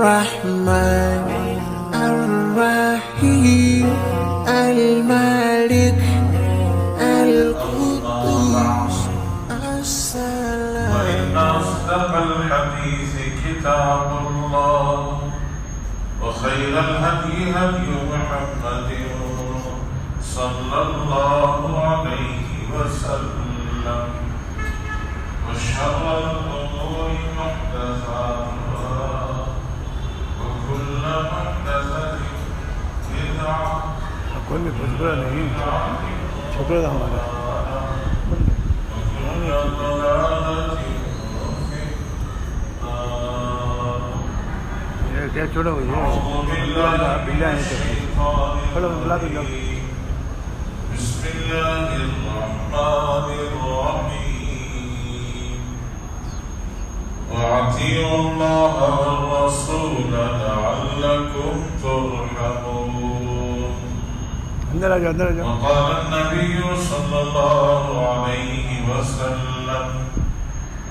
الرحمن الرحيم المالك القدوس السلام. وإن أصدق الحديث كتاب الله وخير الهدي هدي محمد صلى الله عليه وسلم وشر الأمور محدثاتها وكل محدثة بدعة کوئی بھی شکر نہیں، شکر ہے ہمارا. وكل ضلالة في النار. کیا چھوڑا ہوئی ہے أعوذ بالله من الشيطان الرجيم. بسم الله الرحمن الرحيم. وأطيعوا الله والرسول لعلكم ترحمون. اندر آ جاؤ، اندر آ جاؤ. وقال النبي صلى الله عليه وسلم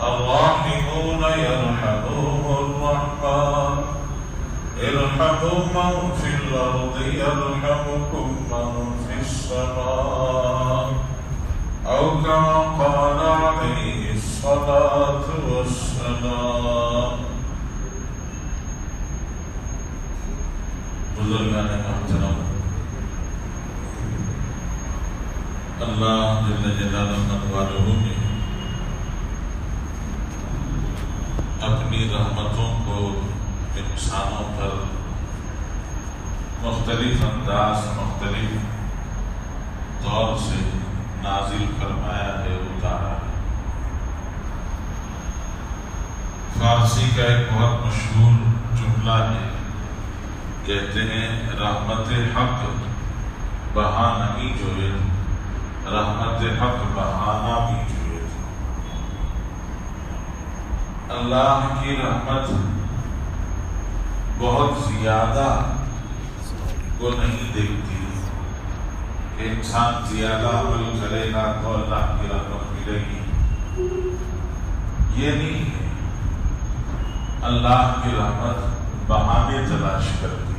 الراحمون يرحمهم الرحمن ارحموا من في الأرض يرحمكم من في السماء أو كما قال عليه الصلاة والسلام. بزرگان محترم، اللہ جل جلالہ والہ نے اپنی رحمتوں کو انسانوں پر مختلف انداز، مختلف طور سے نازل فرمایا ہے، اتارا ہے. فارسی کا ایک بہت مشہور جملہ ہے، کہتے ہیں رحمت حق بہا نہیں جوئے، رحمت حق بہانا بھی جوئے. اللہ کی رحمت بہت زیادہ کو نہیں دیکھتی کہ انسان زیادہ عمل کرے گا تو اللہ کی رحمت ملے گی، یہ نہیں ہے. اللہ کی رحمت بہانے تلاش کرتی ہے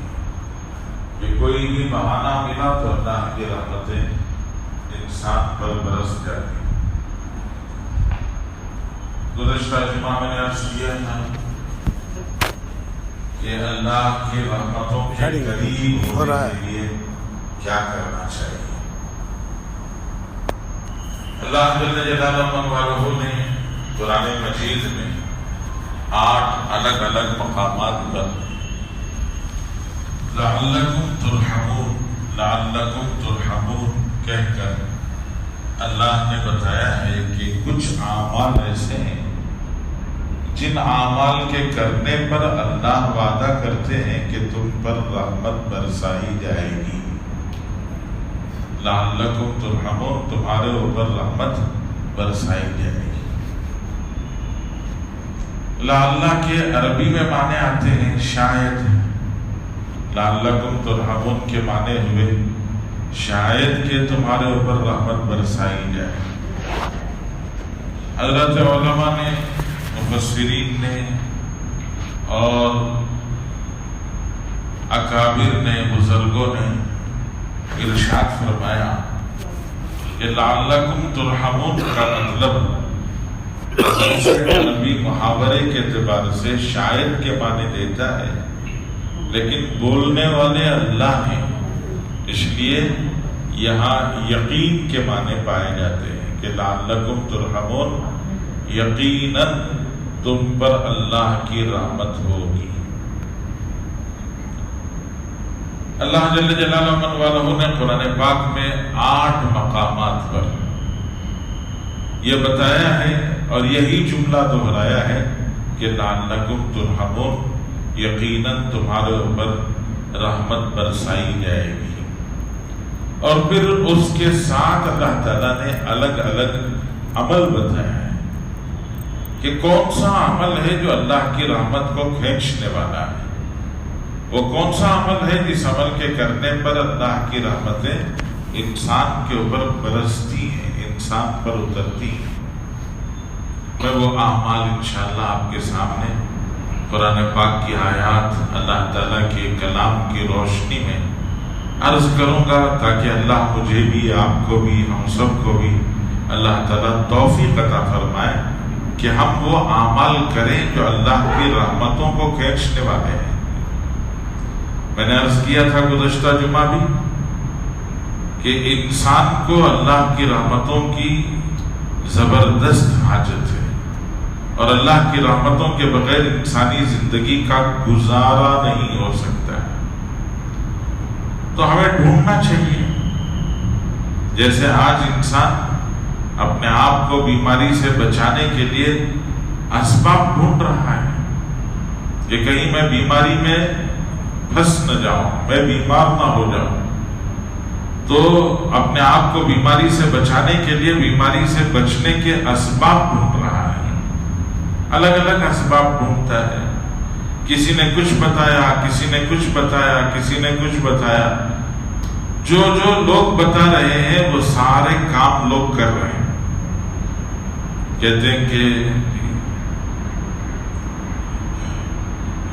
کہ کوئی بھی بہانہ ملا تو اللہ کی رحمتیں انسان پر برس جاتی. گزشتہ جمعہ میں نے عرض کیا تھا کہ اللہ کی رحمتوں کے قریب ہونے کے لیے کیا کرنا چاہیے. اللہ جل جلالہ والہ نے قرآن مجید میں 8 الگ الگ مقامات پر لعلکم ترحمون، لعلکم ترحمون کہہ کر اللہ نے بتایا ہے کہ کچھ اعمال ایسے ہیں جن اعمال کے کرنے پر اللہ وعدہ کرتے ہیں کہ تم پر رحمت برسائی جائے گی. لعلکم ترحمون، تمہارے اوپر رحمت برسائی جائے گی. لعلہ کے عربی میں معنی آتے ہیں شاید. لعلکم ترحمون کے معنی ہوئے شاید کہ تمہارے اوپر رحمت برسائی جائے. حضرت علماء نے، مفسرین نے اور اکابر نے، بزرگوں نے ارشاد فرمایا کہ لعلکم ترحمون کا مطلب نبی محاورے کے اعتبار سے شاید کے معنی دیتا ہے، لیکن بولنے والے اللہ ہیں، اس لیے یہاں یقین کے معنی پائے جاتے ہیں کہ لعلکم ترحمون، یقیناً تم پر اللہ کی رحمت ہوگی. اللہ جل جلالہ والہ نے قرآن پاک میں 8 مقامات پر یہ بتایا ہے اور یہی جملہ دہرایا ہے کہ لعلکم ترحمون، یقیناً تمہارے اوپر رحمت برسائی جائے گی. اور پھر اس کے ساتھ اللہ تعالیٰ نے الگ الگ عمل بتایا ہے کہ کون سا عمل ہے جو اللہ کی رحمت کو کھینچنے والا ہے، وہ کون سا عمل ہے جس عمل کے کرنے پر اللہ کی رحمتیں انسان کے اوپر برستی ہیں، انسان پر اترتی ہیں. میں وہ اعمال انشاءاللہ آپ کے سامنے قرآن پاک کی آیات اللہ تعالیٰ کے کلام کی روشنی میں عرض کروں گا تاکہ اللہ مجھے بھی، آپ کو بھی، ہم سب کو بھی اللہ تعالیٰ توفیق عطا فرمائے کہ ہم وہ اعمال کریں جو اللہ کی رحمتوں کو کھینچنے والے ہیں۔ میں نے عرض کیا تھا گزشتہ جمعہ بھی کہ انسان کو اللہ کی رحمتوں کی زبردست حاجت ہے، اور اللہ کی رحمتوں کے بغیر انسانی زندگی کا گزارا نہیں ہو سکتا ہے۔ تو ہمیں ڈھونڈنا چاہیے، جیسے آج انسان اپنے آپ کو بیماری سے بچانے کے لیے اسباب ڈھونڈ رہا ہے کہ کہیں میں بیماری میں پھنس نہ جاؤں، میں بیمار نہ ہو جاؤں، تو اپنے آپ کو بیماری سے بچانے کے لیے بیماری سے بچنے کے اسباب ڈھونڈ رہا ہے، الگ الگ اسباب ڈھونڈتا ہے۔ کسی نے کچھ بتایا، کسی نے کچھ بتایا، کسی نے کچھ بتایا، جو لوگ بتا رہے ہیں وہ سارے کام لوگ کر رہے ہیں۔ کہتے ہیں کہ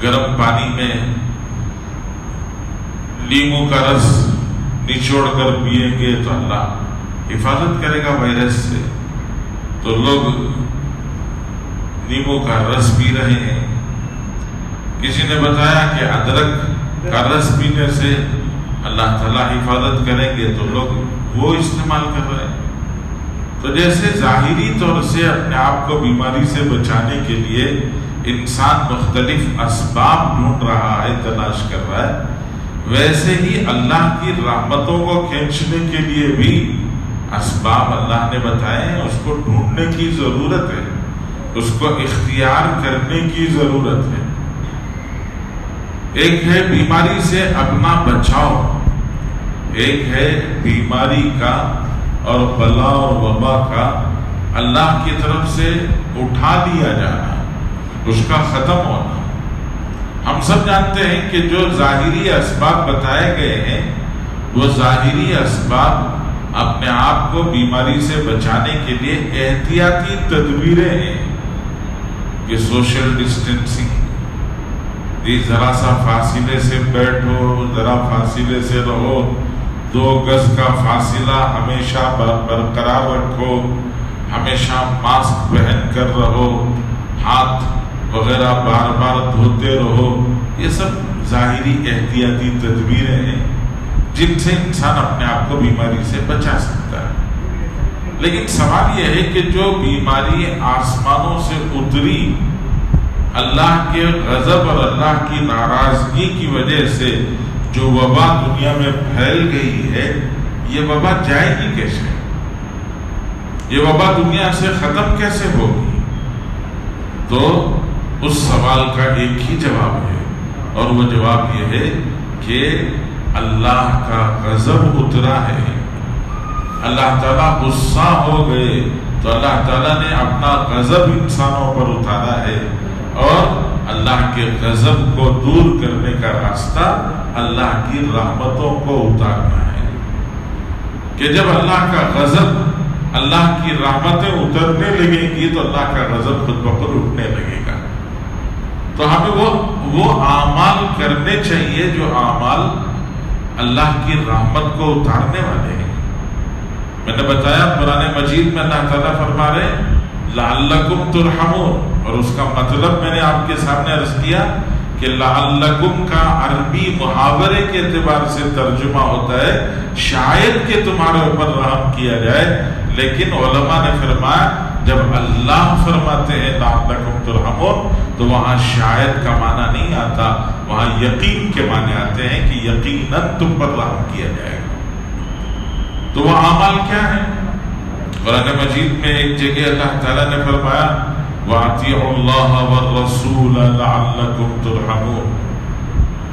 گرم پانی میں لیموں کا رس نچوڑ کر پیئیں گے تو اللہ حفاظت کرے گا وائرس سے، تو لوگ نیمو کا رس پی رہے ہیں۔ کسی نے بتایا کہ ادرک کا رس پینے سے اللہ تعالیٰ حفاظت کریں گے، تو لوگ وہ استعمال کر رہے ہیں۔ تو جیسے ظاہری طور سے اپنے آپ کو بیماری سے بچانے کے لیے انسان مختلف اسباب ڈھونڈ رہا ہے، تلاش کر رہا ہے، ویسے ہی اللہ کی رحمتوں کو کھینچنے کے لیے بھی اسباب اللہ نے بتائے ہیں، اس کو ڈھونڈنے کی ضرورت ہے، اس کو اختیار کرنے کی ضرورت ہے۔ ایک ہے بیماری سے اپنا بچاؤ، ایک ہے بیماری کا اور بلا اور وبا کا اللہ کی طرف سے اٹھا لیا جانا، اس کا ختم ہونا۔ ہم سب جانتے ہیں کہ جو ظاہری اسباب بتائے گئے ہیں وہ ظاہری اسباب اپنے آپ کو بیماری سے بچانے کے لیے احتیاطی تدبیریں ہیں کہ سوشل ڈسٹینسنگ، ذرا سا فاصلے سے بیٹھو، ذرا فاصلے سے رہو، 2 گز کا فاصلہ ہمیشہ برقرار رکھو، ہمیشہ ماسک پہن کر رہو، ہاتھ وغیرہ بار بار دھوتے رہو۔ یہ سب ظاہری احتیاطی تدبیریں ہیں جن سے انسان اپنے آپ کو بیماری سے بچا سکتا ہے۔ لیکن سوال یہ ہے کہ جو بیماری آسمانوں سے اتری اللہ کے غضب اور اللہ کی ناراضگی کی وجہ سے، جو وبا دنیا میں پھیل گئی ہے، یہ وبا جائے گی کیسے؟ یہ وبا دنیا سے ختم کیسے ہوگی؟ تو اس سوال کا ایک ہی جواب ہے، اور وہ جواب یہ ہے کہ اللہ کا غضب اترا ہے، اللہ تعالیٰ غصہ ہو گئے، تو اللہ تعالیٰ نے اپنا غضب انسانوں پر اتارا ہے، اور اللہ کے غضب کو دور کرنے کا راستہ اللہ کی رحمتوں کو اتارنا ہے، کہ جب اللہ کا غضب، اللہ کی رحمتیں اترنے لگیں گی تو اللہ کا غضب خود بخود اٹھنے لگے گا۔ تو ہمیں وہ اعمال کرنے چاہیے جو اعمال اللہ کی رحمت کو اتارنے والے ہیں۔ میں نے بتایا قرآن مجید میں اللہ تعالیٰ فرما رہے لعلکم ترحمون، اور اس کا مطلب میں نے آپ کے سامنے عرض کیا کہ لعلکم کا عربی محاورے کے اعتبار سے ترجمہ ہوتا ہے شاید کہ تمہارے اوپر رحم کیا جائے، لیکن علماء نے فرمایا جب اللہ فرماتے ہیں لعلکم ترحمون تو وہاں شاید کا معنی نہیں آتا، وہاں یقین کے معنی آتے ہیں کہ یقیناً تم پر رحم کیا جائے گا۔ تو وہ اعمال کیا ہیں؟ قرآن مجید میں ایک جگہ اللہ تعالیٰ نے فرمایا وَأَطِيعُوا اللَّهَ وَالرَّسُولَ لَعَلَّكُمْ تُرْحَمُونَ،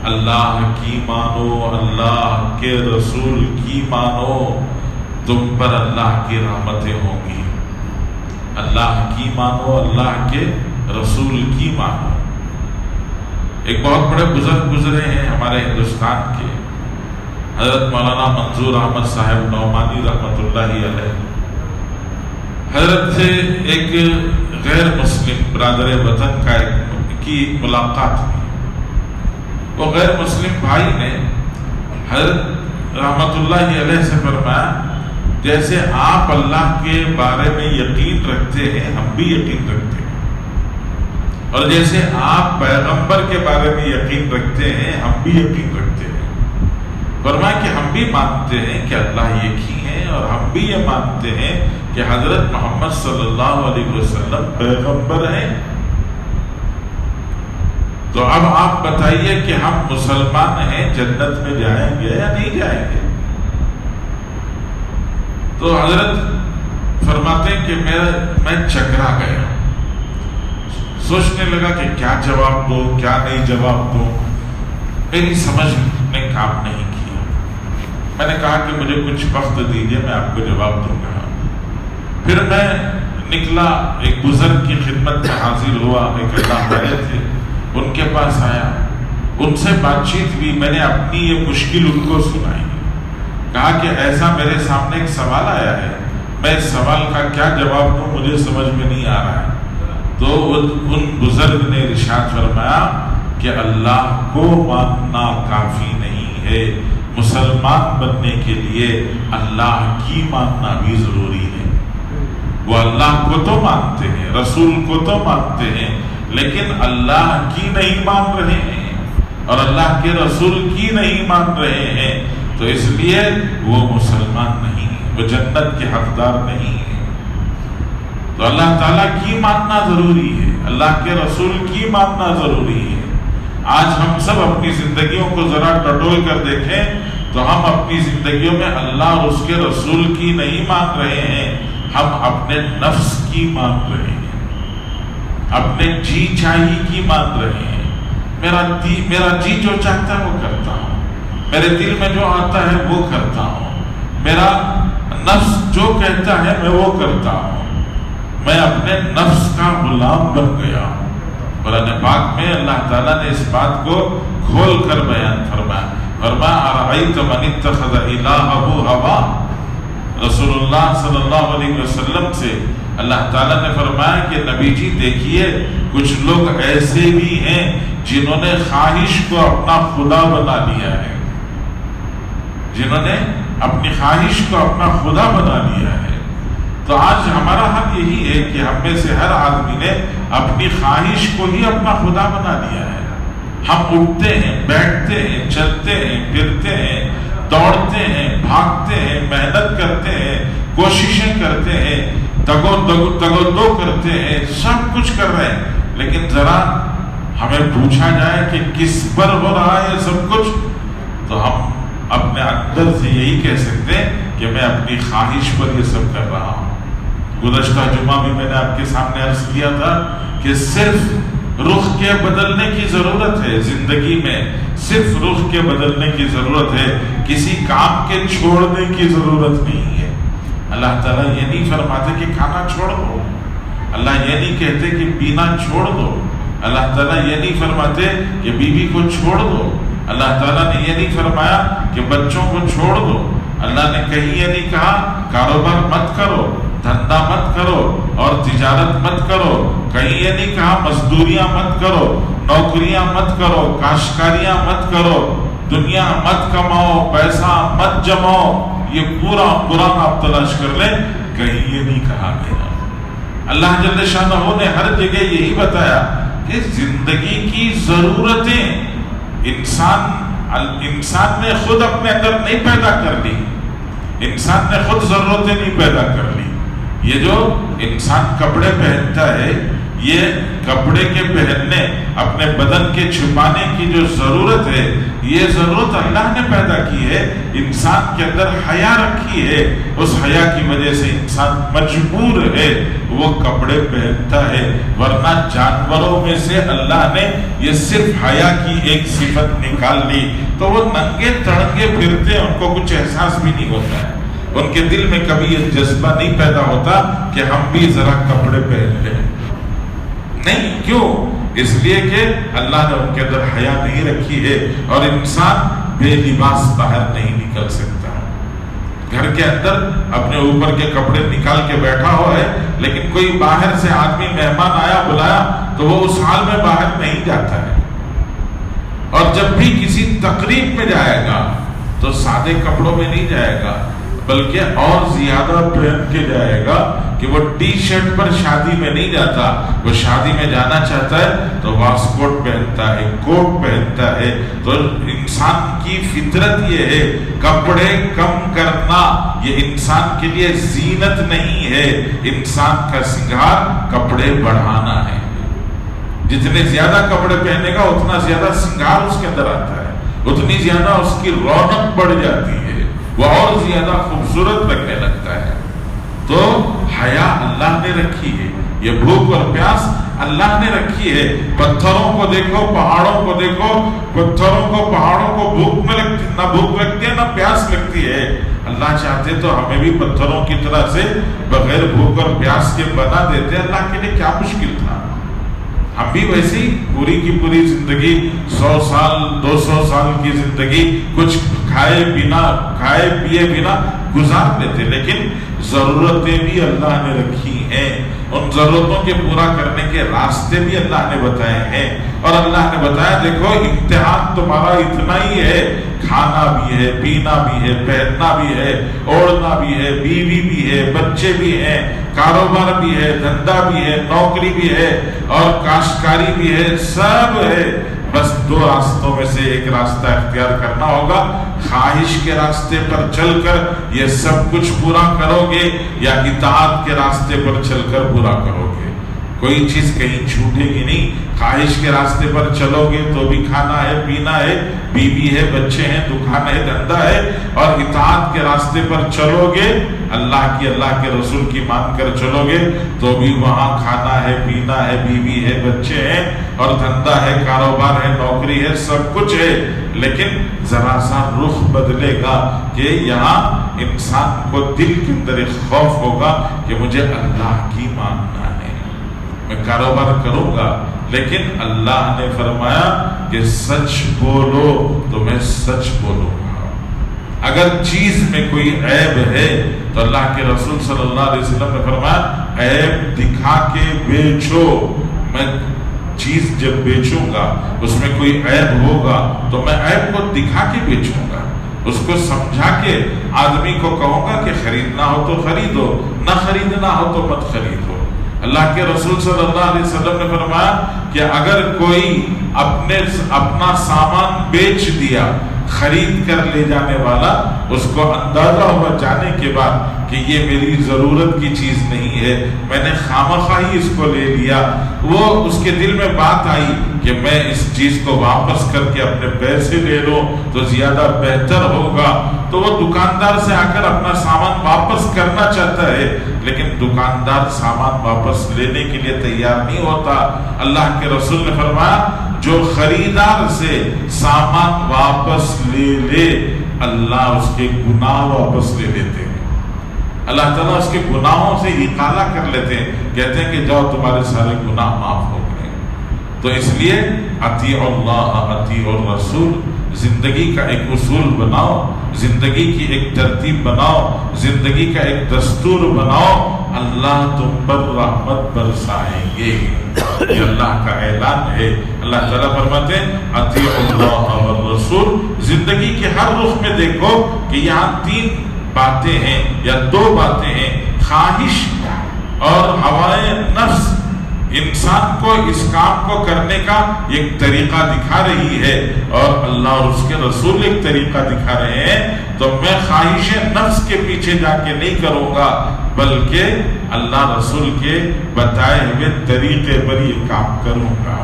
اللہ کی مانو، اللہ کے رسول کی مانو، تم پر اللہ کی رحمتیں ہوں گی۔ اللہ کی مانو، اللہ کے رسول کی مانو۔ ایک بہت بڑے بزرگ گزرے ہیں ہمارے ہندوستان کے، حضرت مولانا منظور احمد صاحب نعمانی رحمۃ اللہ علیہ۔ حضرت سے ایک غیر مسلم برادر وطن کی ملاقات ہوئی. وہ غیر مسلم بھائی نے حضرت رحمت اللہ علیہ سے فرمایا جیسے آپ اللہ کے بارے میں یقین رکھتے ہیں ہم بھی یقین رکھتے ہیں، اور جیسے آپ پیغمبر کے بارے میں یقین رکھتے ہیں ہم بھی یقین رکھتے ہیں. فرمایا کہ ہم بھی مانتے ہیں کہ اللہ ایک ہی ہے، اور ہم بھی یہ مانتے ہیں کہ حضرت محمد صلی اللہ علیہ وسلم پیغمبر ہیں. تو اب آپ بتائیے کہ ہم مسلمان ہیں، جنت میں جائیں گے یا نہیں جائیں گے؟ تو حضرت فرماتے ہیں کہ میں چکرا گیا، سوچنے لگا کہ کیا جواب دو کیا نہیں جواب دو. میری سمجھ نے کام نہیں کیا. میں نے کہا کہ مجھے کچھ وقت دیجیے، میں آپ کو جواب دوں گا. پھر میں نکلا، ایک بزرگ کی خدمت میں حاضر ہوا، ایک اللہ والے تھے، ان کے پاس آیا، ان سے بات چیت ہوئی. میں نے اپنی یہ مشکل ان کو سنائی، کہا کہ ایسا میرے سامنے ایک سوال آیا ہے، میں اس سوال کا کیا جواب دوں مجھے سمجھ میں نہیں آ رہا ہے. تو ان بزرگ نے ارشاد فرمایا کہ اللہ کو ماننا کافی نہیں ہے، مسلمان بننے کے لیے اللہ کی ماننا بھی ضروری ہے. وہ اللہ کو تو مانتے ہیں، رسول کو تو مانتے ہیں، لیکن اللہ کی نہیں مان رہے ہیں اور اللہ کے رسول کی نہیں مان رہے ہیں، تو اس لیے وہ مسلمان نہیں ہیں، وہ جنت کے حقدار نہیں ہیں. تو اللہ تعالیٰ کی ماننا ضروری ہے، اللہ کے رسول کی ماننا ضروری ہے. آج ہم سب اپنی زندگیوں کو ذرا ٹٹول کر دیکھیں تو ہم اپنی زندگیوں میں اللہ اور اس کے رسول کی نہیں مان رہے ہیں، ہم اپنے نفس کی مان رہے ہیں، اپنے جی چاہی کی مان رہے ہیں. میرا جی جو چاہتا ہے وہ کرتا ہوں، میرے دل میں جو آتا ہے وہ کرتا ہوں، میرا نفس جو کہتا ہے میں وہ کرتا ہوں. میں اپنے نفس کا غلام بن گیا ہوں. قرآن پاک میں اللہ تعالیٰ نے اس بات کو کھول کر بیان فرمایا. ارأیت من اتخذ الہہ ہواہ. رسول اللہ صلی اللہ علیہ وسلم سے اللہ تعالیٰ نے فرمایا کہ نبی جی دیکھیے کچھ لوگ ایسے بھی ہیں جنہوں نے خواہش کو اپنا خدا بنا لیا ہے، جنہوں نے اپنی خواہش کو اپنا خدا بنا لیا ہے. تو آج ہمارا حال یہی ہے کہ ہم میں سے ہر آدمی نے اپنی خواہش کو ہی اپنا خدا بنا لیا ہے. ہم اٹھتے ہیں، بیٹھتے ہیں، چلتے ہیں، پھرتے ہیں، دوڑتے ہیں، بھاگتے ہیں، محنت کرتے ہیں، کوششیں کرتے ہیں، تگو دو کرتے ہیں، سب کچھ کر رہے ہیں، لیکن ذرا ہمیں پوچھا جائے کہ کس پر ہو رہا ہے یہ سب کچھ، تو ہم اپنے اندر سے یہی کہہ سکتے ہیں کہ میں اپنی خواہش پر یہ سب کر رہا ہوں. گزشتہ جمعہ بھی میں نے آپ کے سامنے عرض کیا تھا کہ صرف رخ کے بدلنے کی ضرورت ہے زندگی میں، صرف رخ کے بدلنے کی ضرورت ہے، کسی کام کے چھوڑنے کی ضرورت نہیں ہے. اللہ تعالیٰ یہ نہیں فرماتے کہ کھانا چھوڑ دو، اللہ یہ نہیں کہتے کہ پینا چھوڑ دو، اللہ تعالیٰ یہ نہیں فرماتے کہ بیوی کو چھوڑ دو، اللہ تعالیٰ نے یہ نہیں فرمایا کہ بچوں کو چھوڑ دو، اللہ نے کہیں یہ نہیں کہا کاروبار مت کرو، دھندا مت کرو اور تجارت مت کرو، کہیں یہ نہیں کہا مزدوریاں مت کرو، نوکریاں مت کرو، کاشتکاریاں مت کرو، دنیا مت کماؤ، پیسہ مت جماؤ. یہ پورا قرآن آپ تلاش کر لیں، کہیں یہ نہیں کہا گیا. اللہ جل شانہ نے ہر جگہ یہی بتایا کہ زندگی کی ضرورتیں انسان نے خود اپنے اندر نہیں پیدا کر لی، انسان نے خود ضرورتیں نہیں پیدا کر لی. یہ جو انسان کپڑے پہنتا ہے، یہ کپڑے کے پہننے، اپنے بدن کے چھپانے کی جو ضرورت ہے، یہ ضرورت اللہ نے پیدا کی ہے. انسان کے اندر حیا رکھی ہے، اس حیا کی وجہ سے انسان مجبور ہے وہ کپڑے پہنتا ہے، ورنہ جانوروں میں سے اللہ نے یہ صرف حیا کی ایک صفت نکال لی تو وہ ننگے تڑنگے پھرتے ہیں، ان کو کچھ احساس بھی نہیں ہوتا ہے، ان کے دل میں کبھی یہ جذبہ نہیں پیدا ہوتا کہ ہم بھی ذرا کپڑے پہن لیں. نہیں، کیوں؟ اس لیے کہ اللہ نے ان کے اندر حیا نہیں رکھی ہے، اور انسان بے لباس باہر نہیں نکل سکتا. گھر کے اندر اپنے اوپر کے کپڑے نکال کے بیٹھا ہوا ہے، لیکن کوئی باہر سے آدمی مہمان آیا بلایا تو وہ اس حال میں باہر نہیں جاتا ہے، اور جب بھی کسی تقریب میں جائے گا تو سادے کپڑوں میں نہیں جائے گا، بلکہ اور زیادہ پہن کے جائے گا کہ وہ ٹی شرٹ پر شادی میں نہیں جاتا، وہ شادی میں جانا چاہتا ہے تو واسکوٹ پہنتا ہے، کوٹ پہنتا ہے۔ تو انسان کی فطرت یہ ہے، کپڑے کم کرنا یہ انسان کے لیے زینت نہیں ہے، انسان کا سنگار کپڑے بڑھانا ہے۔ جتنے زیادہ کپڑے پہنے گا اتنا زیادہ سنگار اس کے اندر آتا ہے، اتنی زیادہ اس کی رونق بڑھ جاتی ہے، وہ اور زیادہ خوبصورت لگنے لگتا ہے۔ تو حیا اللہ نے رکھی ہے، یہ بھوک اور پیاس اللہ نے رکھی ہے۔ پتھروں کو دیکھو، پہاڑوں کو دیکھو، پتھروں کو پہاڑوں کو بھوک میں لگتی، نہ بھوک لگتی ہے نہ پیاس لگتی ہے۔ اللہ چاہتے تو ہمیں بھی پتھروں کی طرح سے بغیر بھوک اور پیاس کے بنا دیتے، اللہ کے لیے کیا مشکل تھا۔ ہم بھی ویسے ہی پوری کی پوری زندگی 100 سال 200 سال کی زندگی کچھ کھائے پیے بنا گزار لیتے، لیکن ضرورتیں بھی اللہ نے رکھی ہیں، ان ضرورتوں کے پورا کرنے کے راستے بھی اللہ نے بتائے ہیں، اور اللہ نے بتایا دیکھو امتحان تمہارا اتنا ہی ہے، کھانا بھی ہے، پینا بھی ہے، پہننا بھی ہے، اوڑھنا بھی ہے، بیوی بھی ہے، بچے بھی ہیں، کاروبار بھی ہے، دھندا بھی ہے، نوکری بھی ہے، اور کاشتکاری بھی ہے، سب ہے۔ بس دو راستوں میں سے ایک راستہ اختیار کرنا ہوگا، خواہش کے راستے پر چل کر یہ سب کچھ پورا کرو گے یا اطاعت کے راستے پر چل کر پورا کرو گے۔ کوئی چیز کہیں چھوٹے گی نہیں، خواہش کے راستے پر چلو گے تو بھی کھانا ہے، پینا ہے، بیوی ہے، بچے ہیں، دکان ہے، دھندا ہے، اور اطاعت کے راستے پر چلو گے، اللہ کے رسول کی مان کر چلو گے تو بھی وہاں کھانا ہے، پینا ہے، بیوی ہے، بچے ہیں، اور دھندا ہے، کاروبار ہے، نوکری ہے، سب کچھ ہے، لیکن ذرا سا رخ بدلے گا کہ یہاں انسان کو دل کے اندر ایک خوف ہوگا کہ مجھے اللہ کی ماننا ہے، میں کاروبار کروں گا، لیکن اللہ نے فرمایا کہ سچ بولو تو میں سچ بولوں گا۔ اگر چیز میں کوئی عیب ہے تو اللہ کے رسول صلی اللہ علیہ وسلم نے فرمایا عیب دکھا کے بیچو، میں چیز جب بیچوں گا اس میں کوئی عیب ہوگا تو میں عیب کو دکھا کے بیچوں گا، اس کو سمجھا کے آدمی کو کہوں گا کہ خریدنا ہو تو خریدو، نہ خریدنا ہو تو مت خریدو۔ اللہ کے رسول صلی اللہ علیہ وسلم نے فرمایا کہ اگر کوئی اپنا سامان بیچ دیا، خرید کر لے جانے والا اس کو اندازہ ہوا جانے کے بعد کہ یہ میری ضرورت کی چیز نہیں ہے، میں نے خامخواہی اس کو لے لیا، وہ اس کے دل میں بات آئی کہ میں اس چیز کو واپس کر کے اپنے پیسے لے لوں تو زیادہ بہتر ہوگا، تو وہ دکاندار سے آ کر اپنا سامان واپس کرنا چاہتا ہے، لیکن دکاندار سامان واپس لینے کے لیے تیار نہیں ہوتا۔ اللہ کے رسول نے فرمایا جو خریدار سے سامان واپس لے لے اللہ اس کے گناہ واپس لے لیتے ہیں، اللہ تعالیٰ اس کے گناہوں سے اقالہ کر لیتے ہیں، کہتے ہیں کہ جاؤ تمہارے سارے گناہ معاف ہو گئے۔ تو اس لیے اطیع اللہ اطیع الرسول زندگی کا ایک اصول بناؤ، زندگی کی ایک ترتیب بناؤ، زندگی کا ایک دستور بناؤ، اللہ تم پر رحمت برسائیں گے، یہ اللہ کا اعلان ہے۔ اللہ تعالیٰ فرماتے ہیں اطیع اللہ والرسول، زندگی کے ہر رخ میں دیکھو کہ یہاں 3 باتیں ہیں یا 2 باتیں ہیں، خواہش اور ہوائے نفس انسان کو اس کام کو کرنے کا ایک طریقہ دکھا رہی ہے، اور اللہ اور اس کے رسول ایک طریقہ دکھا رہے ہیں، تو میں خواہش نفس کے پیچھے جا کے نہیں کروں گا، بلکہ اللہ رسول کے بتائے ہوئے طریقے پر یہ کام کروں گا،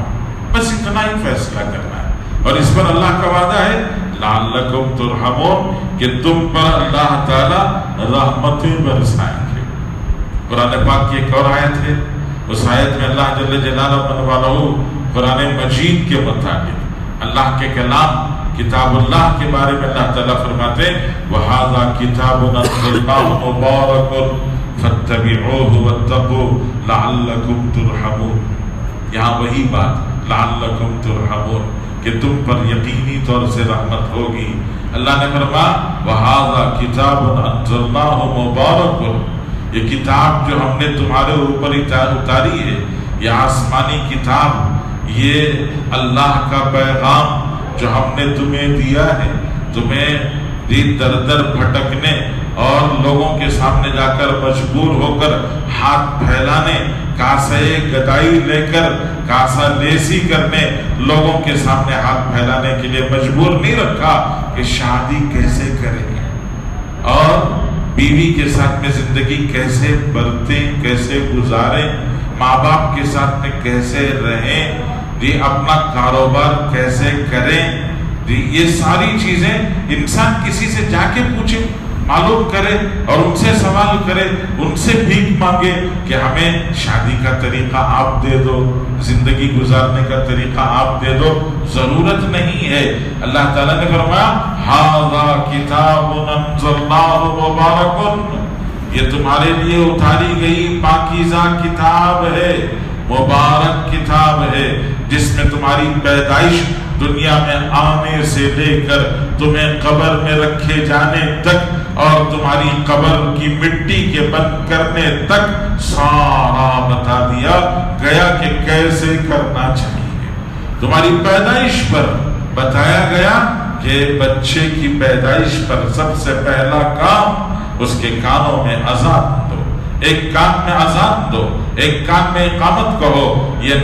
بس اتنا ہی فیصلہ کرنا ہے۔ اور اس پر اللہ کا وعدہ ہے لعلکم ترحمون، کہ تم پر اللہ تعالی رحمتیں برسائیں گے۔ قرآن پاک کی ایک اور آیت ہے، اس آیت میں اللہ جل جلالہ من والہ قرآن مجید کے متعلق اللہ کے کلام کتاب اللہ کے بارے میں اللہ تعالیٰ فرماتے ہیں وَهَذَا كِتَابٌ أَنزَلْنَاهُ مُبَارَكٌ فَاتَّبِعُوهُ وَاتَّقُوا لَعَلَّكُمْ تُرْحَمُونَ۔ یہاں وہی بات لَعَلَّكُمْ تُرْحَمُونَ کہ تم پر یقینی طور سے رحمت ہوگی، اللہ نے فرمایا وَهَذَا كِتَابٌ أَنزَلْنَاهُ مُبَارَكٌ، یہ کتاب جو ہم نے تمہارے اوپر اتاری ہے، یہ آسمانی کتاب، یہ اللہ کا پیغام جو ہم نے تمہیں دیا ہے، تمہیں در در بھٹکنے اور لوگوں کے سامنے جا کر مجبور ہو کر ہاتھ پھیلانے، کاسے گدائی لے کر کاسا لیسی کرنے، لوگوں کے سامنے ہاتھ پھیلانے کے لیے مجبور نہیں رکھا کہ شادی کیسے کریں اور بیوی کے ساتھ میں زندگی کیسے برتیں، کیسے گزاریں، ماں باپ کے ساتھ میں کیسے رہیں، اپنا کاروبار کیسے کریں، یہ ساری چیزیں انسان کسی سے جا کے پوچھے، معلوم کرے اور ان سے سوال کرے، ان سے بھیک مانگے کہ ہمیں شادی کا طریقہ آپ دے دو، زندگی گزارنے کا طریقہ آپ دے دو، ضرورت نہیں ہے۔ اللہ تعالیٰ نے فرمایا ھذا کتاب انزلناہ مبارک، یہ تمہارے لیے اتاری گئی پاکیزہ کتاب ہے، مبارک کتاب ہے، جس میں تمہاری پیدائش دنیا میں آنے سے لے کر تمہیں قبر میں رکھے جانے تک اور تمہاری قبر کی مٹی کے بند کرنے تک سارا بتا دیا گیا کہ کیسے کرنا چاہیے۔ تمہاری پیدائش پر بتایا گیا کہ بچے کی پیدائش پر سب سے پہلا کام اس کے کانوں میں اذان دو، ایک کان میں اذان دو، ایک کان میں اقامت کہو، یہ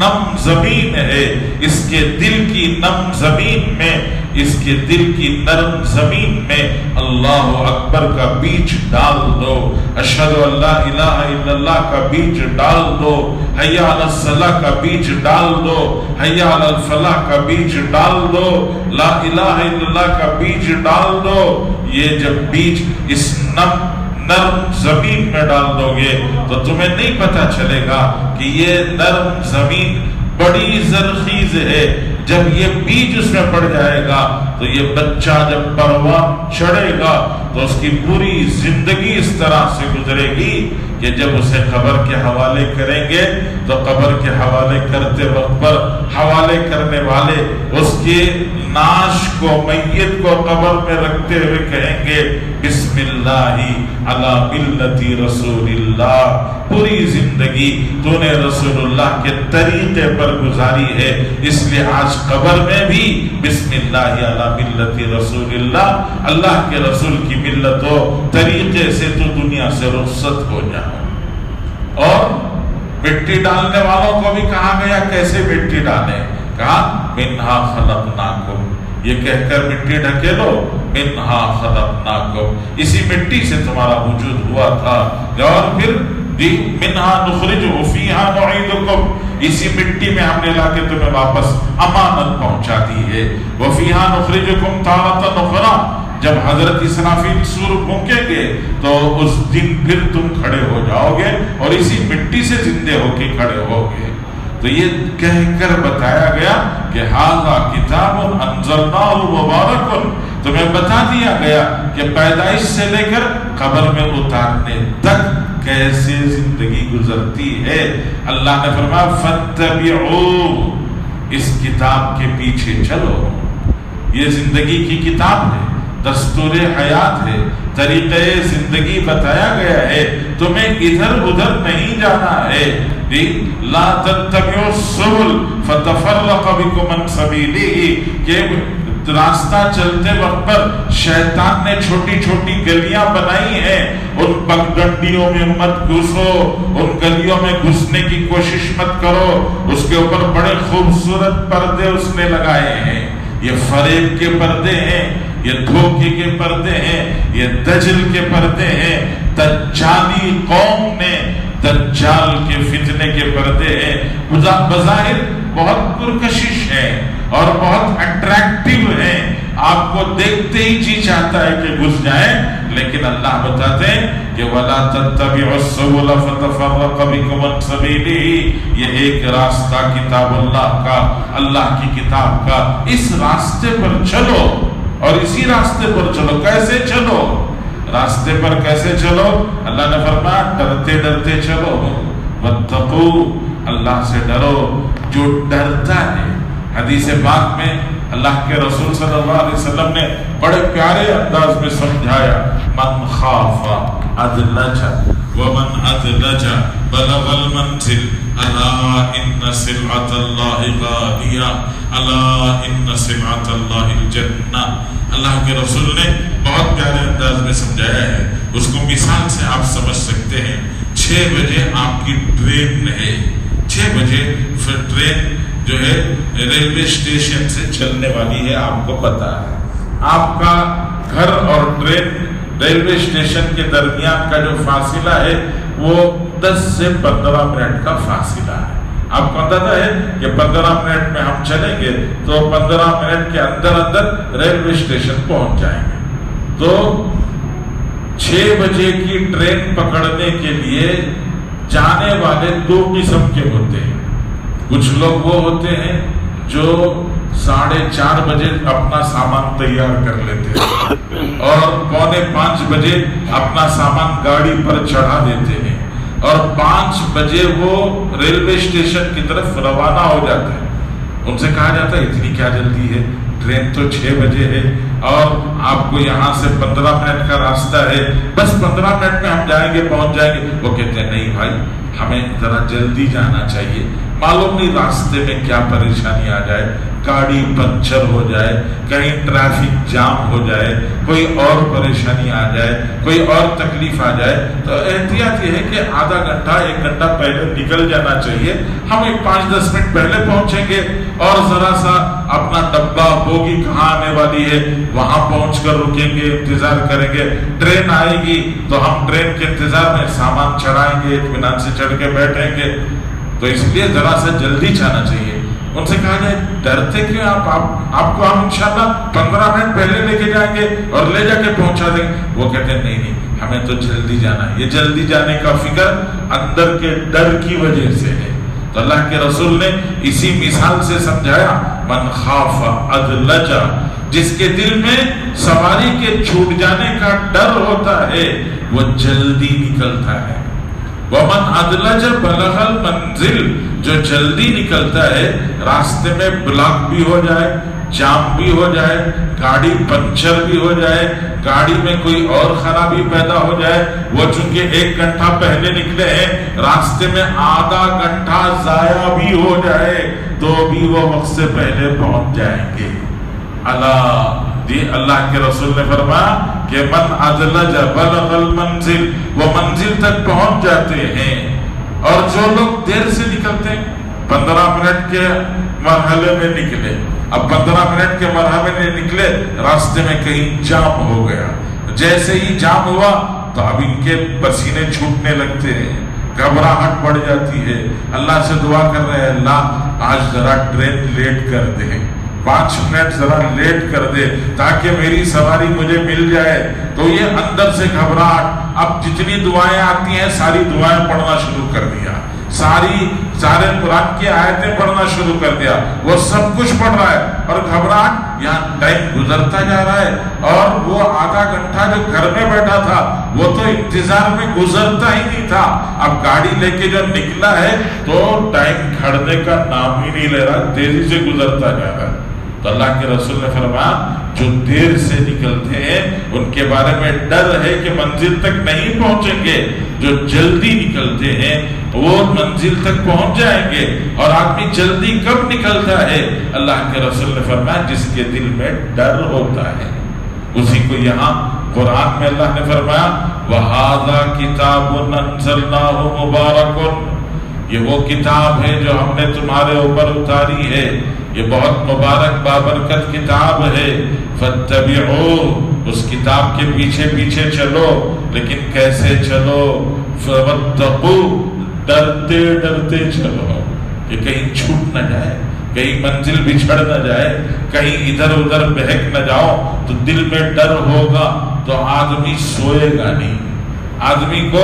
نم زمین ہے، اس کے دل کی نم زمین میں، اس کے دل کی نرم زمین میں اللہ اکبر کا بیج ڈال دو، اشہد ان لا الہ الا اللہ کا بیج ڈال دو، حی علی الصلاۃ کا بیج ڈال دو، حی علی الفلاح کا بیج ڈال دو، لا الہ الا اللہ کا بیج ڈال دو۔ یہ جب بیج اس نرم زمین میں ڈال دو گے تو تمہیں نہیں پتا چلے گا کہ یہ نرم زمین بڑی زرخیز ہے۔ جب یہ بیج اس میں پڑ جائے گا تو یہ بچہ جب پروان چڑھے گا تو اس کی پوری زندگی اس طرح سے گزرے گی کہ جب اسے قبر کے حوالے کریں گے تو قبر کے حوالے کرتے وقت پر حوالے کرنے والے اس کے ناش کو، میت کو قبر میں رکھتے ہوئے کہیں گے بسم اللہ علی ملت رسول اللہ، پوری زندگی تو نے رسول اللہ کے طریقے پر گزاری ہے، اس لیے آج قبر میں بھی بسم اللہ علی ملت رسول اللہ، اللہ کے رسول کی ملت و طریقے سے تو دنیا سے رخصت ہو جائے۔ اور مٹی ڈالنے والوں کو بھی کہا گیا کیسے مٹی ڈالیں، کہا منہا خلقناکم، یہ کہہ کر مٹی ڈھکے لو، منہا خلقناکم، اسی مٹی سے تمہارا وجود ہوا تھا، اور پھر منہا نخرجہ فیہا نعیدکم، اسی مٹی میں ہم نے لا کے تمہیں واپس امانت پہنچا دی ہے، وفیہا نخرجکم تارۃ اخری، جب حضرت اسرافیل سور پھونکیں گے تو اس دن پھر تم کھڑے ہو جاؤ گے اور اسی مٹی سے زندے ہو کے کھڑے ہو گے۔ تو یہ کہہ کر بتایا گیا کہ ھذا کتاب انزلناہ مبارک، تمہیں بتا دیا گیا کہ پیدائش سے لے کر قبر میں اتارنے تک کیسے زندگی گزرتی ہے۔ اللہ نے فرمایا فاتبعوا، اس کتاب کے پیچھے چلو، یہ زندگی کی کتاب ہے، دستور حیات ہے، طریقہ زندگی بتایا گیا ہے، تمہیں ادھر ادھر نہیں جانا ہے۔ لا تتبعوا السبل فتفرق بكم عن سبيله، کہ راستہ چلتے وقت پر شیطان نے چھوٹی چھوٹی گلیاں بنائی ہیں، ان پگڈنڈیوں میں مت گھسو، ان گلیوں میں گھسنے کی کوشش مت کرو، اس کے اوپر بڑے خوبصورت پردے اس نے لگائے ہیں، یہ فریب کے پردے ہیں، یہ دھوکے کے پردے ہیں، یہ دجل کے پردے ہیں، دجالی قوم نے دجال کے فتنے کے پردے ہیں، بظاہر بہت پرکشش ہیں اور بہت اٹریکٹیو ہیں، آپ کو دیکھتے ہی جی چاہتا ہے کہ گھس جائیں، لیکن اللہ بتاتے ہیں کہ وَلَا تَتَّبِعُوا السُّبُلَ فَتَفَرَّقَ بِكُمْ عَنْ سَبِيلِهِ، یہ ایک راستہ کتاب اللہ کا، اللہ کی کتاب کا، اس راستے پر چلو اور اسی راستے پر چلو۔ کیسے چلو؟ راستے پر کیسے چلو؟ اللہ نے فرمایا ڈرتے ڈرتے چلو، واتقوا، اللہ سے ڈرو، جو ڈرتا ہے۔ حدیث پاک میں اللہ کے رسول صلی اللہ علیہ وسلم نے بڑے پیارے انداز میں سمجھایا، من خاف ادلج ومن ادلج بلغ المنزل، الا ان سلعۃ اللہ غالیہ، الا ان سلعۃ اللہ الجنہ۔ اللہ کے رسول نے بہت پیارے انداز میں سمجھایا ہے، اس کو مثال سے آپ سمجھ سکتے ہیں۔ 6 بجے آپ کی ٹرین ہے، 6 بجے پھر ٹرین جو ہے ریلوے اسٹیشن سے چلنے والی ہے، آپ کو پتا ہے۔ آپ کا گھر اور ٹرین ریلوے اسٹیشن کے درمیان کا جو فاصلہ ہے وہ 10 سے 15 منٹ کا فاصلہ ہے۔ آپ کو اندازہ ہے کہ 15 منٹ میں ہم چلیں گے تو 15 منٹ کے اندر اندر ریلوے اسٹیشن پہنچ جائیں گے۔ تو 6 بجے کی ٹرین پکڑنے کے لیے جانے والے 2 قسم کے ہوتے ہیں۔ کچھ لوگ وہ ہوتے ہیں جو 4:30 بجے اپنا سامان تیار کر لیتے ہیں اور 4:45 بجے اپنا سامان گاڑی پر چڑھا دیتے ہیں اور 5 بجے وہ ریلوے اسٹیشن کی طرف روانہ ہو جاتے ہیں۔ ان سے کہا جاتا ہے اتنی کیا جلدی ہے، ٹرین تو 6 بجے ہے اور آپ کو یہاں سے 15 منٹ کا راستہ ہے، بس 15 منٹ میں ہم جائیں گے، پہنچ جائیں گے۔ وہ کہتے ہیں نہیں بھائی، ہمیں ذرا جلدی جانا چاہیے، معلوم نہیں راستے میں کیا پریشانی آ جائے، گاڑی پنچر ہو جائے، کہیں ٹریفک جام ہو جائے، کوئی اور پریشانی آ جائے، کوئی اور تکلیف آ جائے، تو احتیاط یہ ہے کہ آدھا گھنٹہ 1 گھنٹہ پہلے نکل جانا چاہیے۔ ہم 5-10 منٹ پہلے پہنچیں گے اور ذرا سا اپنا ڈبہ بوگی کہاں آنے والی ہے وہاں پہنچ کر رکیں گے، انتظار کریں گے۔ ٹرین آئے گی تو ہم ٹرین کے انتظار میں سامان چڑھائیں گے، اطمینان سے چڑھ کے بیٹھیں گے۔ تو اس لیے ذرا سا جلدی جانا چاہیے۔ ان سے کہا جائے ڈرتے کیوں آپ کو ہم انشاءاللہ 15 منٹ پہلے لے کے جائیں گے اور لے جا کے پہنچا دیں گے۔ وہ کہتے ہیں نہیں ہمیں تو جلدی جانا ہے۔ یہ جلدی جانے کا فکر اندر کے ڈر کی وجہ سے ہے۔ تو اللہ کے رسول نے اسی مثال سے سمجھایا، من خاف ادلج، جس کے دل میں سواری کے چھوٹ جانے کا ڈر ہوتا ہے وہ جلدی نکلتا ہے۔ ومن ادلج بلغ المنزل، جو جلدی نکلتا ہے، راستے میں بلاک بھی ہو جائے، جام بھی ہو جائے، گاڑی پنچر بھی ہو جائے، گاڑی میں کوئی اور خرابی پیدا ہو جائے، وہ چونکہ 1 گھنٹہ پہلے نکلے ہیں، راستے میں آدھا گھنٹہ ضائع بھی ہو جائے تو بھی وہ وقت سے پہلے پہنچ جائیں گے۔ اللہ کے رسول نے فرمایا کہ من ادلج بلغ المنزل، وہ منزل تک پہنچ جاتے ہیں۔ اور جو لوگ دیر سے نکلتے ہیں، 15 منٹ کے مرحلے میں نکلے، اب 15 منٹ کے مرحلے میں نکلے، راستے میں کہیں جام ہو گیا، جیسے ہی جام ہوا تو اب ان کے پسینے چھوٹنے لگتے ہیں، گھبراہٹ بڑھ جاتی ہے، اللہ سے دعا کر رہے ہیں اللہ آج ذرا ٹرین لیٹ کر دے، 5 منٹ ذرا لیٹ کر دے تاکہ میری سواری مجھے مل جائے۔ تو یہ اندر سے گھبراہٹ، اب جتنی دعائیں آتی ہیں ساری دعائیں پڑھنا شروع کر دیا، سارے قرآن کی آیتیں پڑھنا شروع کر دیا، وہ سب کچھ پڑھ رہا ہے اور گھبراہٹ، یہاں ٹائم گزرتا جا رہا ہے اور وہ آدھا گھنٹہ جو گھر میں بیٹھا تھا وہ تو انتظار میں گزرتا ہی نہیں تھا۔ اب گاڑی لے کے جو نکلا ہے تو ٹائم کھڑنے کا نام ہی نہیں لے رہا، تیزی سے گزرتا جا رہا ہے۔ تو اللہ کے رسول نے فرمایا جو دیر سے نکلتے ہیں ان کے بارے میں ڈر ہے کہ منزل تک نہیں پہنچیں گے، جو جلدی نکلتے ہیں وہ منزل تک پہنچ جائیں گے۔ اور آدمی جلدی کب نکلتا ہے؟ اللہ کے رسول نے فرمایا جس کے دل میں ڈر ہوتا ہے، اسی کو یہاں قرآن میں اللہ نے فرمایا وَهَذَا كِتَابٌ أَنزَلْنَاهُ مُبَارَكٌ، یہ وہ کتاب ہے جو ہم نے تمہارے اوپر اتاری ہے، یہ بہت مبارک بابرکت کتاب ہے، فَاتَّبِعُوهُ، اس کتاب کے پیچھے پیچھے چلو، لیکن کیسے چلو؟ فَوَاتَّقُوا، ڈرتے ڈرتے چلو کہ کہیں چھوٹ نہ جائے، کہیں منزل بچھڑ نہ جائے، کہیں ادھر ادھر بہک نہ جاؤ۔ تو دل میں ڈر ہوگا تو آدمی سوئے گا نہیں، آدمی کو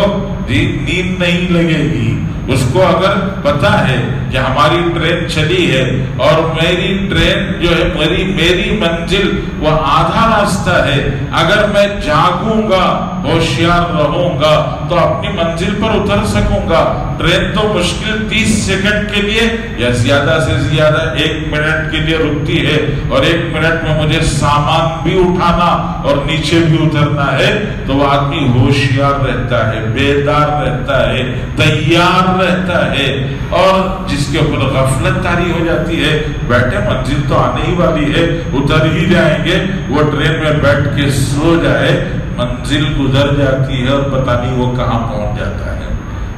نیند نہیں لگے گی۔ اس کو اگر پتا ہے کہ ہماری ٹرین چلی ہے اور میری ٹرین جو ہے میری منزل وہ آدھا راستہ ہے، اگر میں جاگوں گا، ہوشیار رہوں گا تو اپنی منزل پر اتر سکوں گا، ٹرین تو مشکل 30 سیکنڈ کے لیے یا زیادہ سے زیادہ 1 منٹ کے لیے رکتی ہے، اور 1 منٹ میں مجھے سامان بھی اٹھانا اور نیچے بھی اترنا ہے، تو وہ آدمی ہوشیار رہتا ہے، بیدار رہتا ہے، تیار رہتا ہے۔ اور جس کے اوپر غفلت طاری ہو جاتی ہے، بیٹھے منزل تو آنے ہی والی ہے، اتر ہی جائیں گے، وہ ٹرین میں بیٹھ کے سو جائے، منزل گزر جاتی ہے اور پتہ نہیں وہ کہاں پہنچ جاتا ہے۔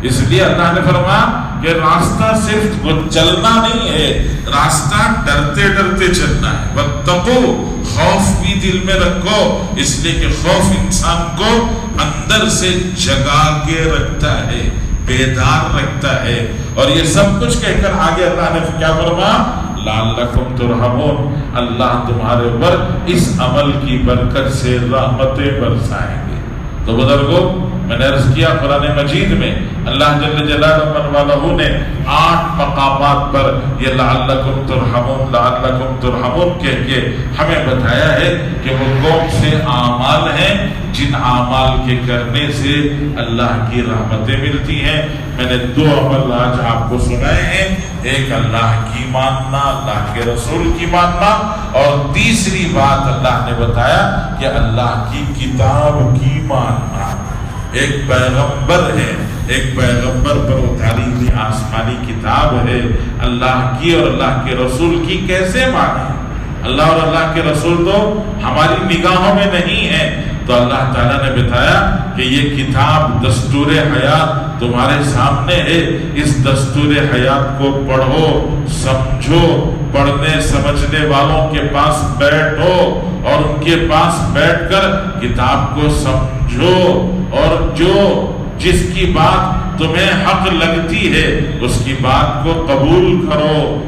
اس لیے اللہ نے فرمایا کہ راستہ صرف چلنا نہیں ہے، راستہ ڈرتے ڈرتے چلنا ہے۔ واتقوا، خوف بھی دل میں رکھو، اس لیے کہ خوف انسان کو اندر سے جگا کے رکھتا ہے، بیدار رکھتا ہے۔ اور یہ سب کچھ کہہ کر آگے اللہ نے کیا فرمایا؟ لعلکم ترحمون، اللہ تمہارے اوپر اس عمل کی برکت سے رحمتیں برسائیں گے۔ تو بزرگوں، میں نے عرض کیا قرآن مجید میں اللہ جل جلالہ نے 8 مقامات پر یہ لعلکم ترحمون لعلکم ترحمون کہہ کے ہمیں بتایا ہے کہ وہ کون سے اعمال ہیں جن اعمال کے کرنے سے اللہ کی رحمتیں ملتی ہیں۔ میں نے 2 عمل آج آپ کو سنائے ہیں، ایک اللہ کی ماننا، اللہ کے رسول کی ماننا، اور تیسری بات اللہ نے بتایا کہ اللہ کی کتاب کی ماننا۔ ایک پیغمبر ہے، ایک پیغمبر پر اتاری ہوئی آسمانی کتاب ہے، اللہ کی اور اللہ کے رسول کی کیسے مانیں؟ اللہ اور اللہ کے رسول تو ہماری نگاہوں میں نہیں ہے، تو اللہ تعالیٰ نے بتایا کہ یہ کتاب دستور حیات تمہارے سامنے ہے، اس دستور حیات کو پڑھو، سمجھو، پڑھنے سمجھنے والوں کے پاس بیٹھو اور ان کے پاس بیٹھ کر کتاب کو سمجھو، اور جس کی بات تمہیں حق لگتی ہے اس کی بات کو قبول کرو۔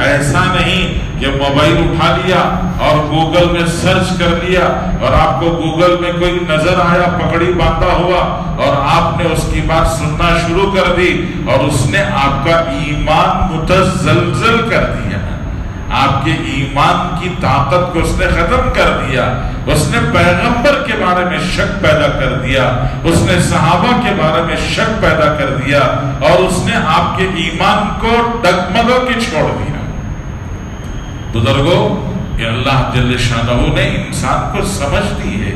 ایسا نہیں کہ موبائل اٹھا لیا اور گوگل میں سرچ کر لیا اور آپ کو گوگل میں کوئی نظر آیا پکڑی باندھا ہوا اور آپ نے اس کی بات سننا شروع کر دی اور اس نے آپ کا ایمان متزلزل کر دیا، آپ کے ایمان کی طاقت کو اس نے ختم کر دیا، اس نے پیغمبر کے بارے میں شک پیدا کر دیا، اس نے صحابہ کے بارے میں شک پیدا کر دیا، اور اس نے آپ کے ایمان کو ڈگمگا کے چھوڑ دیا۔ بزرگوں، کہ اللہ جل شانہ نے انسان کو سمجھ دی ہے۔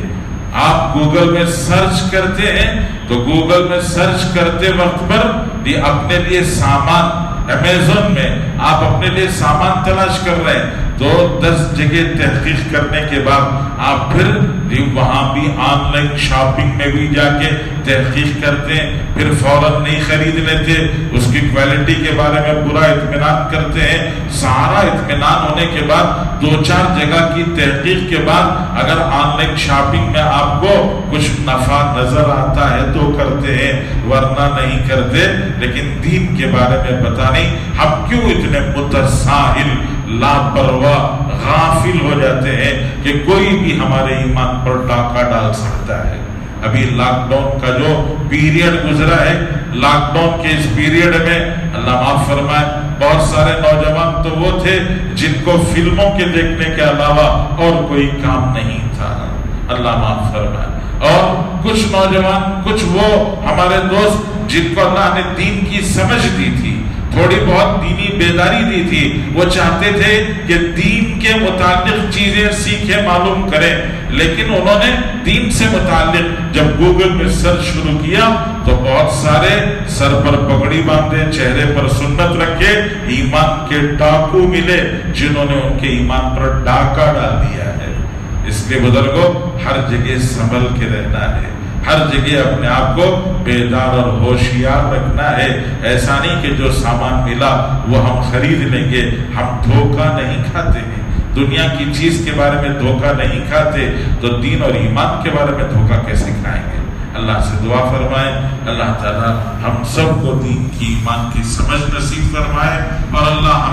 آپ گوگل میں سرچ کرتے ہیں تو گوگل میں سرچ کرتے وقت پر یہ اپنے لیے سامان، امیزون میں آپ اپنے لیے سامان تلاش کر رہے ہیں تو 10 جگہ تحقیق کرنے کے بعد آپ پھر وہاں بھی آن لائن شاپنگ میں بھی جا کے تحقیق کرتے ہیں، پھر فوراً نہیں خرید لیتے، اس کی کوالٹی کے بارے میں پورا اطمینان کرتے ہیں۔ سارا اطمینان ہونے کے بعد 2-4 جگہ کی تحقیق کے بعد اگر آن لائن شاپنگ میں آپ کو کچھ نفع نظر آتا ہے تو کرتے ہیں، ورنہ نہیں کرتے۔ لیکن دین کے بارے میں پتہ نہیں ہم کیوں اتنے متساہل، لاپرواہ، غافل ہو جاتے ہیں کہ کوئی بھی ہمارے ایمان پر ڈاکہ ڈال سکتا ہے۔ ابھی لاک ڈاؤن کا جو پیریڈ گزرا ہے، لاک ڈاؤن کے اس پیریڈ میں اللہ معاف فرمائے بہت سارے نوجوان تو وہ تھے جن کو فلموں کے دیکھنے کے علاوہ اور کوئی کام نہیں تھا، اللہ معاف فرمائے۔ اور کچھ نوجوان، کچھ وہ ہمارے دوست جن کو اللہ نے دین کی سمجھ دی تھی، تھوڑی بہت دینی بیداری دی تھی، وہ چاہتے تھے کہ دین کے متعلق چیزیں سیکھیں، معلوم کریں، لیکن انہوں نے دین سے متعلق جب گوگل میں سرچ شروع کیا تو بہت سارے سر پر پگڑی باندھے، چہرے پر سنت رکھے ایمان کے ڈاکو ملے جنہوں نے ان کے ایمان پر ڈاکہ ڈال دیا ہے۔ اس لیے بزرگوں، ہر جگہ سنبھل کے رہنا ہے، ہر جگہ اپنے آپ کو بیدار اور ہوشیار رکھنا ہے۔ ایسا نہیں کہ جو سامان ملا وہ ہم خرید لیں گے، ہم دھوکہ نہیں کھاتے ہیں، دنیا کی چیز کے بارے میں دھوکہ نہیں کھاتے، تو دین اور ایمان کے بارے میں دھوکہ کیسے کھائیں گے؟ اللہ سے دعا فرمائے اللہ تعالیٰ ہم سب کو دین کی، ایمان کی سمجھ نصیب فرمائے، اور اللہ